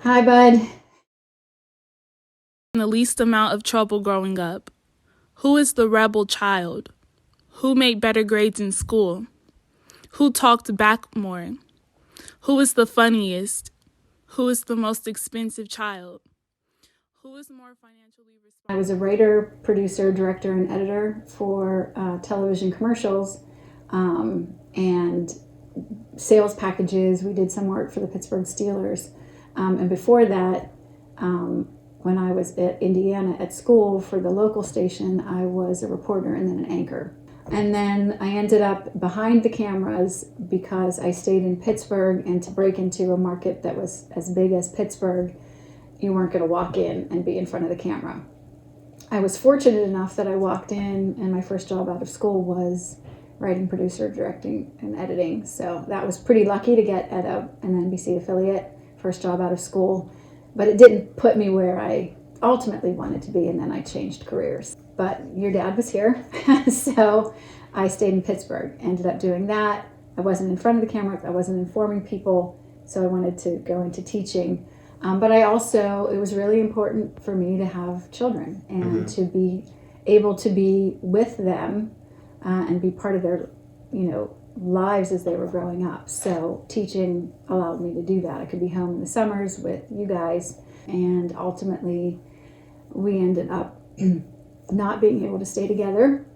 Hi, bud. The least amount of trouble growing up? Who is the rebel child? Who made better grades in school? Who talked back more? Who is the funniest? Who is the most expensive child? Who is more financially responsible? I was a writer, producer, director, and editor for television commercials and sales packages. We did some work for the Pittsburgh Steelers. And before that, when I was at Indiana at school for the local station, I was a reporter and then an anchor. And then I ended up behind the cameras because I stayed in Pittsburgh, and to break into a market that was as big as Pittsburgh, you weren't going to walk in and be in front of the camera. I was fortunate enough that I walked in, and my first job out of school was writing, producer, directing, and editing. So that was pretty lucky to get at an NBC affiliate, first job out of school. But it didn't put me where I ultimately wanted to be, and then I changed careers. But your dad was here, so I stayed in Pittsburgh, ended up doing that. I wasn't in front of the camera, I wasn't informing people, so I wanted to go into teaching. But I also, it was really important for me to have children and to be able to be with them and be part of their, lives as they were growing up. So teaching allowed me to do that. I could be home in the summers with you guys, and ultimately we ended up not being able to stay together.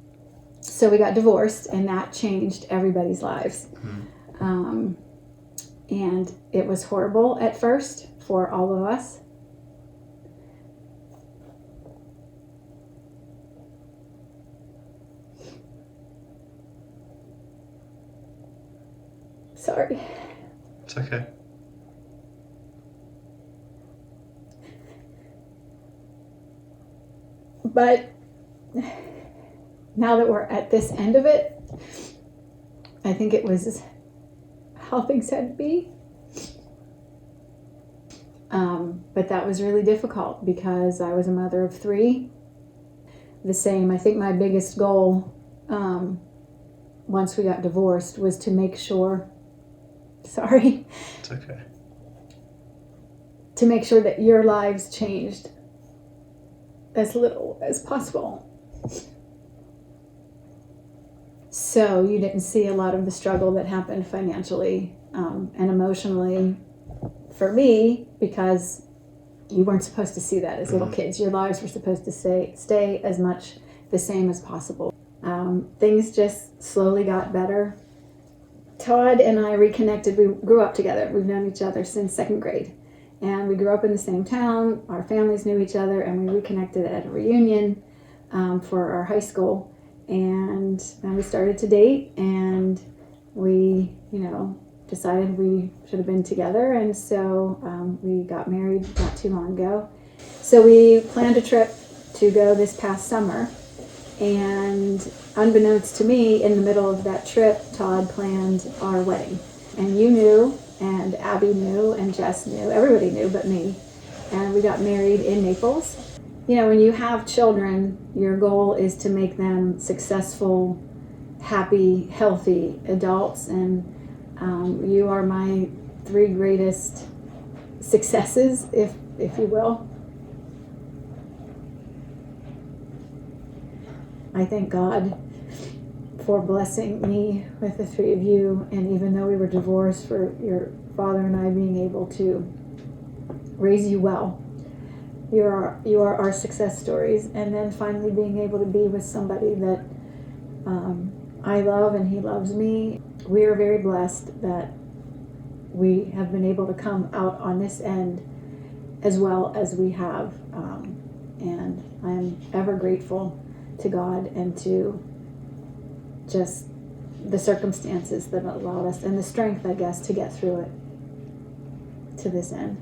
So we got divorced, and that changed everybody's lives. And it was horrible at first for all of us. Sorry. It's okay. But now that we're at this end of it, I think it was how things had to be. But that was really difficult because I was a mother of 3. The same, I think my biggest goal once we got divorced was to make sure, sorry. It's okay. To make sure that your lives changed as little as possible. So you didn't see a lot of the struggle that happened financially and emotionally for me, because you weren't supposed to see that as little kids. Your lives were supposed to stay as much the same as possible. Things just slowly got better. Todd and I reconnected. We grew up together. We've known each other since 2nd grade. And we grew up in the same town. Our families knew each other, and we reconnected at a reunion for our high school. And then we started to date, and we, decided we should have been together. And so we got married not too long ago. So we planned a trip to go this past summer. And unbeknownst to me, in the middle of that trip, Todd planned our wedding. And you knew, and Abby knew, and Jess knew, everybody knew but me. And we got married in Naples. When you have children, your goal is to make them successful, happy, healthy adults. And you are my 3 greatest successes, if you will. I thank God for blessing me with the 3 of you, and even though we were divorced, for your father and I being able to raise you well. You are our success stories, and then finally being able to be with somebody that I love and he loves me. We are very blessed that we have been able to come out on this end as well as we have, and I'm ever grateful to God and to just the circumstances that allowed us, and the strength, I guess, to get through it to this end.